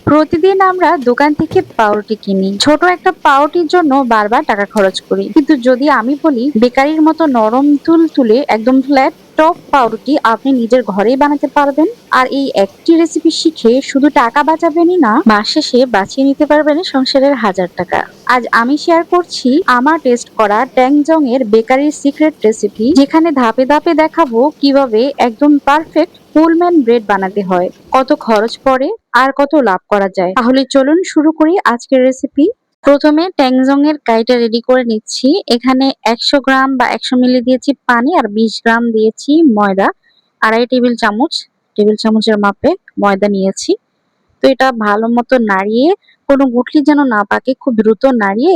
প্রতিদিন আমরা দোকান থেকে পাউরুটি কিনি, ছোট একটা পাউরুটির জন্য বারবার টাকা খরচ করি। কিন্তু যদি আমি বলি বেকারির মতো নরম তুলতুলে একদম ফ্ল্যাট টপ পাউরুটি আপনি নিজের ঘরেই বানাতে পারবেন, আর এই একটি রেসিপি শিখে শুধু টাকা বাঁচাবেনই না, মাস শেষে বাঁচিয়ে নিতে পারবেন সংসারের 1000 টাকা। আজ আমি শেয়ার করছি আমার টেস্ট করা ট্যাংজং এর বেকারির সিক্রেট রেসিপি, যেখানে ধাপে ধাপে দেখাবো কিভাবে একদম পারফেক্ট পুলম্যান ব্রেড বানাতে হয়, কত খরচ পড়ে আর কত লাভ করা যায়। তাহলে চলুন শুরু করি আজকের রেসিপি। প্রথমে ট্যাংজং এর কাইটা রেডি করে নিচ্ছি। এখানে 100 গ্রাম বা 100 মিলি দিয়েছি পানি, আর 20 গ্রাম দিয়েছি ময়দা। 2.5 টেবিল চামচ, টেবিল চামচের মাপে ময়দা নিয়েছি। তো এটা ভালো মতো নাড়িয়ে, কোনো গুটলি যেন না পাকে, খুব দ্রুত নাড়িয়ে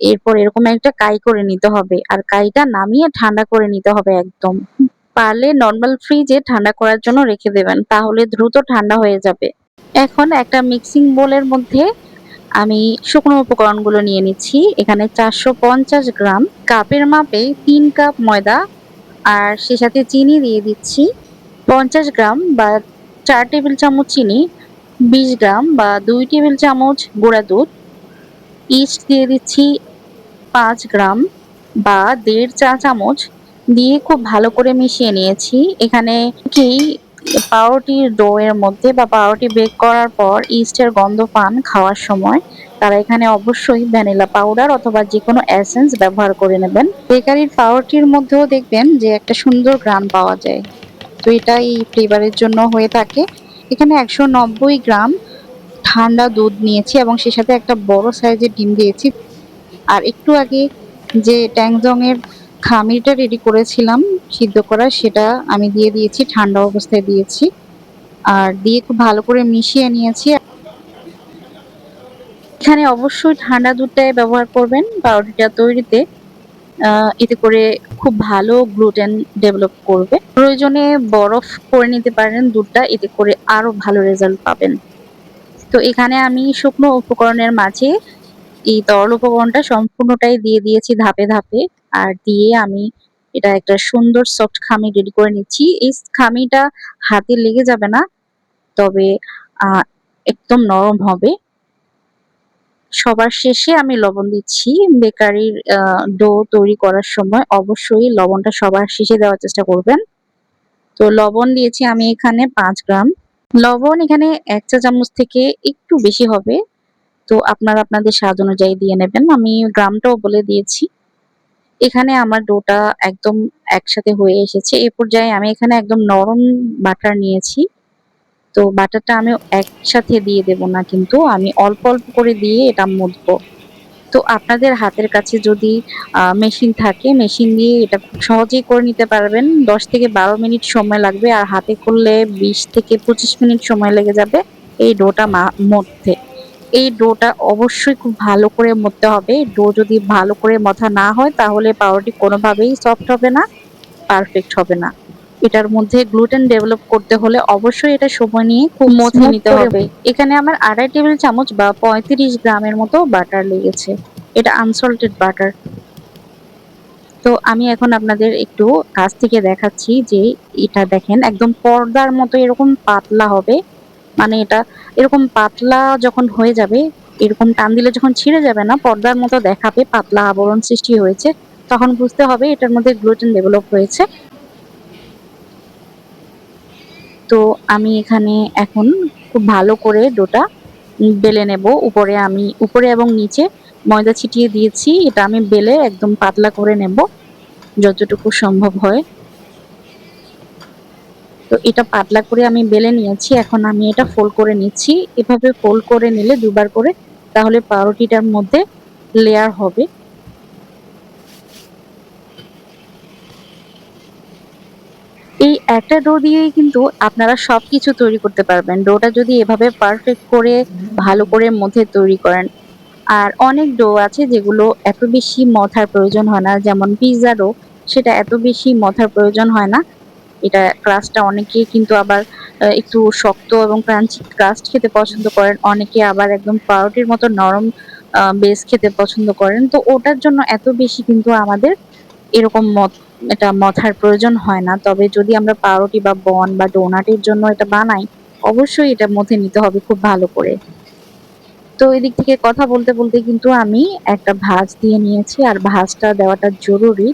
এরপর এরকম একটা কাই করে নিতে হবে, আর কাইটা নামিয়ে ঠান্ডা করে নিতে হবে একদম। পারলে নরমাল ফ্রিজে ঠান্ডা করার জন্য রেখে দেবেন, তাহলে দ্রুত ঠান্ডা হয়ে যাবে। এখন একটা মিক্সিং বোলের মধ্যে আমি শুকনো উপকরণগুলো নিয়ে নিচ্ছি। এখানে 450 গ্রাম, কাপের মাপে 3 কাপ ময়দা, আর সে সাথে চিনি দিয়ে দিচ্ছি 50 গ্রাম বা 4 টেবিল চামচ চিনি, 20 গ্রাম বা 2 টেবিল চামচ গুঁড়া দুধ, ইস্ট দিয়ে দিচ্ছি 5 গ্রাম বা 1.5 চা চামচ, দিয়ে খুব ভালো করে মিশিয়ে নিয়েছি। এখানে কি পাউরুটির ডো এর মধ্যে বা পাউরুটি বেক করার পর ইস্টের গন্ধ পান খাওয়ার সময়, তারা এখানে অবশ্যই ভ্যানিলা পাউডার অথবা যে কোনো এসেন্স ব্যবহার করে নেবেন। বেকারির পাউরুটির মধ্যেও দেখবেন যে একটা সুন্দর ঘ্রাণ পাওয়া যায়, তো এটা এই ফ্লেভারের জন্য হয়ে থাকে। এখানে 190 গ্রাম ঠান্ডা দুধ নিয়েছি এবং সে সাথে একটা বড় সাইজের ডিম দিয়েছি। আর একটু আগে যে ট্যাংজং এর খামিরটা রেডি করেছিলাম সিদ্ধ করা, সেটা আমি দিয়ে দিয়েছি, ঠান্ডা অবস্থায় দিয়েছি। আর দিয়ে খুব ভালো করে মিশিয়ে নিয়েছি। এখানে অবশ্যই ঠান্ডা দুধটাই ব্যবহার করবেন পাউরুটিটা তৈরিতে। এতে করে খুব ভালো গ্লুটেন ডেভেলপ করবে। প্রয়োজনে বরফ করে নিতে পারেন দুধটা, এতে করে আরো ভালো রেজাল্ট পাবেন। তো এখানে আমি শুকনো উপকরণের মাঝে এই তরল উপকরণটা সম্পূর্ণটাই দিয়ে দিয়েছি ধাপে ধাপে। আর দিয়ে আমি এটা একটা সুন্দর সফট খামি রেডি করে নিচ্ছি। এই খামিটা হাতে লেগে যাবে না, তবে আহ একদম নরম হবে। সবার শেষে আমি লবণ দিচ্ছি। বেকারির ডো তৈরি করার সময় অবশ্যই লবণটা সবার শেষে দেওয়ার চেষ্টা করবেন। তো লবণ দিয়েছি আমি এখানে 5 গ্রাম। লবণ এখানে 1 চা চামচ থেকে একটু বেশি হবে, তো আপনারা আপনাদের স্বাদ অনুযায়ী দিয়ে নেবেন। আমি গ্রামটাও বলে দিয়েছি। এখানে আমার ডোটা একদম একসাথে হয়ে এসেছে। এ পর্যায়ে আমি এখানে একদম নরম বাটার নিয়েছি। তো বাটারটা আমি একসাথে দিয়ে দেব না, কিন্তু আমি অল্প অল্প করে দিয়ে এটা মথবো। তো আপনাদের হাতের কাছে যদি মেশিন থাকে, মেশিন দিয়ে এটা খুব সহজেই করে নিতে পারবেন। 10 থেকে 12 মিনিট সময় লাগবে, আর হাতে করলে 20 থেকে 25 মিনিট সময় লেগে যাবে এই ডোটা মথতে। এই ডোটা অবশ্যই খুব ভালো করে মথতে হবে। ডো যদি ভালো করে মথা না হয়, তাহলে পাউরুটি কোনোভাবেই সফট হবে না, পারফেক্ট হবে না। এটার মধ্যে গ্লুটেন ডেভেলপ করতে হলে অবশ্যই এটা সময় নিয়ে খুব মথে নিতে হবে। এখানে আমার 2.5 টেবিল চামচ বা 35 গ্রামের মতো বাটার লেগেছে। এটা আনসল্টেড বাটার। তো আমি এখন আপনাদের একটু কাছ থেকে দেখাচ্ছি যে এটা দেখেন একদম পর্দার মতো এরকম পাতলা হবে। মানে এটা এরকম পাতলা যখন হয়ে যাবে, এরকম টান দিলে যখন ছিঁড়ে যাবে না, পর্দার মতো দেখাবে, পাতলা আবরণ সৃষ্টি হয়েছে, তখন বুঝতে হবে এটার মধ্যে গ্লুটেন ডেভেলপ হয়েছে। তো আমি এখানে এখন খুব ভালো করে ডোটা বেলে নেব। উপরে এবং নিচে ময়দা ছিটিয়ে দিয়েছি। এটা আমি বেলে একদম পাতলা করে নেব যতটুকু সম্ভব হয়। তো এটা পাতলা করে আমি বেলে নিয়েছি। এখন আমি এটা ফোল্ড করে নিচ্ছি। এভাবে ফোল্ড করে নিলে দুবার করে, তাহলে পাউরুটিটার মধ্যে লেয়ার হবে। এই একটা ডো দিয়েই কিন্তু আপনারা সবকিছু তৈরি করতে পারবেন, ডোটা যদি এভাবে পারফেক্ট করে ভালো করে মথে তৈরি করেন। আর অনেক ডো আছে যেগুলো এত বেশি মথার প্রয়োজন হয় না, যেমন পিৎজা ডো, সেটা এত বেশি মথার প্রয়োজন হয় না। এটা ক্রাস্টটা অনেকেই কিন্তু আবার একটু শক্ত এবং ক্রাঞ্চি ক্রাস্ট খেতে পছন্দ করেন, অনেকে আবার একদম পাউরুটির মতো নরম বেস খেতে পছন্দ করেন। তো ওটার জন্য এত বেশি কিন্তু আমাদের এরকম এটা মথার প্রয়োজন হয় না। তবে যদি আমরা পাউরুটি বা বন বা ডোনাটের জন্য এটা বানাই, অবশ্যই এটা মথে নিতে হবে খুব ভালো করে। তো এদিক থেকে কথা বলতে বলতে কিন্তু আমি একটা ভাঁজ দিয়ে নিয়েছি, আর ভাঁজটা দেওয়াটা জরুরি।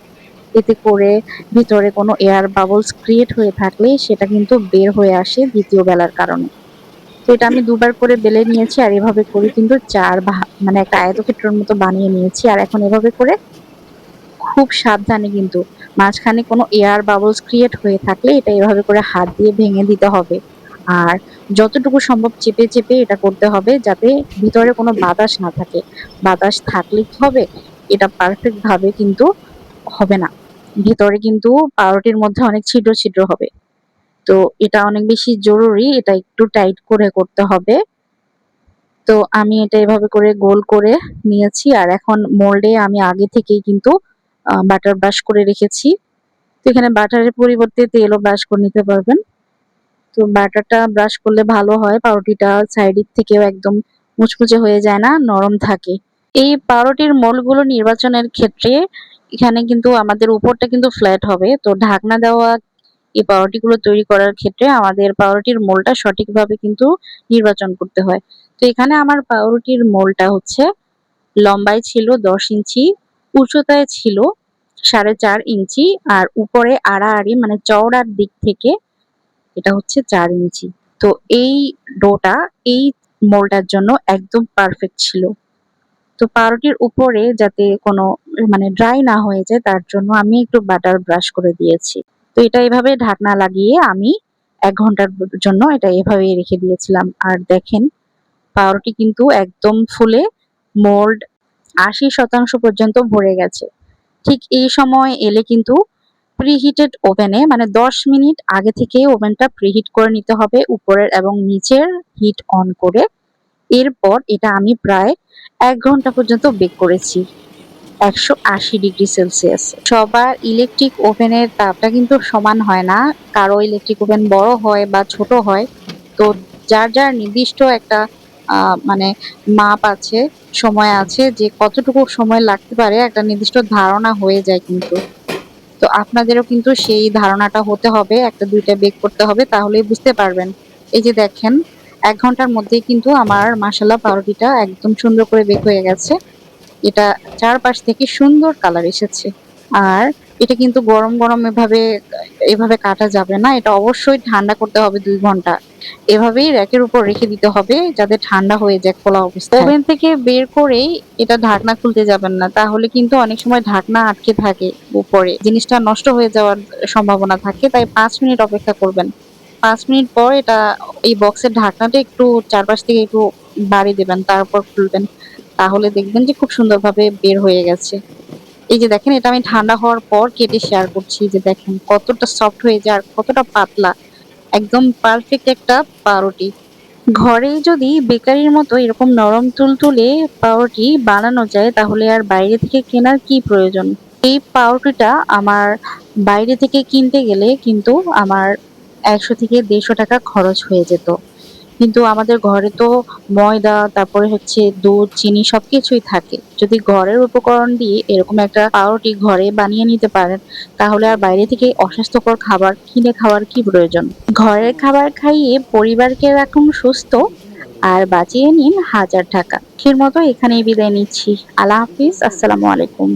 এতে করে ভিতরে কোনো এয়ার বাবলস ক্রিয়েট হয়ে থাকলে সেটা কিন্তু বের হয়ে আসে দ্বিতীয় বেলার কারণে। তো এটা আমি ২ বার করে বেলে নিয়েছি, আর এভাবে করে কিন্তু ৪ মানে একটা আয়তক্ষেত্রের মতো বানিয়ে নিয়েছি। আর এখন এভাবে করে খুব সাবধানে কিন্তু মাঝখানে কোনো এয়ার বাবলস ক্রিয়েট হয়ে থাকলে এটা এভাবে করে হাত দিয়ে ভেঙে দিতে হবে। আর যতটুকু সম্ভব চেপে, চেপে এটা করতে হবে যাতে ভিতরে কোনো বাতাস না থাকে। বাতাস থাকলে কি হবে? এটা পারফেক্ট ভাবে কিন্তু হবে না। ভিতরে কিন্তু পাউরুটির মধ্যে অনেক ছিদ্র, ছিদ্র হবে। তো এটা অনেক বেশি জরুরি। এটা একটু টাইট করে করতে হবে। তো আমি এটা এভাবে করে গোল করে নিয়েছি। আর এখন মোল্ডে আমি আগে থেকেই কিন্তু বাটার ব্রাশ করে রেখেছি। তো এখানে বাটারের পরিবর্তে তেলও ব্রাশ করে নিতে পারবেন। তো বাটারটা ব্রাশ করলে ভালো হয়। পাউরুটিটা সাইডের থেকেও একদম মুচমুচে হয়ে যায় না, নরম থাকে। এই পাউরুটির মোল্ডগুলো নির্বাচনের ক্ষেত্রে এখানে কিন্তু আমাদের উপরটা কিন্তু ফ্ল্যাট হবে। তো ঢাকনা দেওয়া এই পাউরুটিগুলো তৈরি করার ক্ষেত্রে আমাদের পাউরুটির মোলটা সঠিকভাবে কিন্তু নির্বাচন করতে হয়। তো এখানে আমার পাউরুটির মোলটা হচ্ছে লম্বায় ছিল ১০ ইঞ্চি, উচ্চতায় ছিল ৪.৫ ইঞ্চি, আর উপরে আড়াআড়ি মানে চওড়ার দিক থেকে এটা হচ্ছে ৪ ইঞ্চি। তো এই ডোটা এই মোলটার জন্য একদম পারফেক্ট ছিল। তো পাউরুটির উপরে যাতে কোনো মানে ড্রাই না হয়ে যায় তার জন্য আমি একটু বাটার ব্রাশ করে দিয়েছি। তো এটা এভাবে ঢাকনা লাগিয়ে আমি ১ ঘন্টার জন্য এটা এভাবেই রেখে দিয়েছিলাম। আর দেখেন পাউরুটি কিন্তু একদম ফুলে মোল্ড ৮০% পর্যন্ত ভরে গেছে। ঠিক এই সময় এলে কিন্তু প্রিহিটেড ওভেনে মানে ১০ মিনিট আগে থেকেই ওভেনটা প্রিহিট করে নিতে হবে উপরের এবং নিচের হিট অন করে। এরপর এটা আমি প্রায় ১ ঘন্টা পর্যন্ত বেক করেছি ১৮০°C। সবার ইলেকট্রিক ওভেনের তাপটা কিন্তু সমান হয় না। কারো ইলেকট্রিক ওভেন বড় হয় বা ছোট হয়। তো যার, যার নির্দিষ্ট একটা মানে মাপ আছে, সময় আছে যে কতটুকু সময় লাগতে পারে একটা নির্দিষ্ট ধারণা হয়ে যায় কিন্তু। তো আপনাদেরও কিন্তু সেই ধারণাটা হতে হবে। ১ টা ২ টা বেক করতে হবে তাহলেই বুঝতে পারবেন। এই যে দেখেন ১ ঘন্টার মধ্যেই কিন্তু আমার মাশাআল্লাহ পাউরুটিটা একদম সুন্দর করে বেক হয়ে গেছে। এটা চারপাশ থেকে সুন্দর কালার এসেছে। আর এটা কিন্তু গরম, গরম এভাবে কাটা যাবে না। এটা অবশ্যই ঠান্ডা করতে হবে ২ ঘন্টা। এভাবেই র‍্যাকের উপর রেখে দিতে হবে যাতে ঠান্ডা হয়ে যায় খোলা অবস্থায়। ওভেন থেকে বের করেই এটা ঢাকনা খুলতে যাবেন না। তাহলে কিন্তু অনেক সময় ঢাকনা আটকে থাকে উপরে। জিনিসটা নষ্ট হয়ে যাওয়ার সম্ভাবনা থাকে। তাই ৫ মিনিট অপেক্ষা করবেন। ৫ মিনিট পর এটা এই বক্সের ঢাকনাটা একটু চারপাশ থেকে একটু বাড়ি দেবেন, তারপর খুলবেন। তাহলে দেখবেন যে খুব সুন্দরভাবে বের হয়ে গেছে। এই যে দেখেন এটা আমি ঠান্ডা হওয়ার পর কেটে শেয়ার করছি যে দেখেন কতটা সফট হয়ে যায় আর কতটা পাতলা। একদম পারফেক্ট একটা পাউরুটি। ঘরেই যদি বেকারির মতো এরকম নরম তুলতুলে পাউরুটি বানানো যায় তাহলে আর বাইরে থেকে কেনার কি প্রয়োজন? এই পাউরুটিটা আমার বাইরে থেকে কিনতে গেলে কিন্তু আমার ১০০ থেকে ১৫০ টাকা খরচ হয়ে যেত। কিন্তু আমাদের ঘরে তো ময়দা, তারপরে হচ্ছে দুধ, চিনি সবকিছুই থাকে। যদি ঘরের উপকরণ দিয়ে এরকম একটা পাউরুটি ঘরে বানিয়ে নিতে পারেন, তাহলে আর বাইরে থেকে অস্বাস্থ্যকর খাবার কিনে খাওয়ার কি প্রয়োজন? ঘরের খাবার খাইয়ে পরিবারকে রাখুন সুস্থ আর বাঁচিয়ে নিন হাজার টাকা। আজকের মতো এখানেই বিদায় নিচ্ছি। আল্লাহ হাফিজ। আসসালামু আলাইকুম।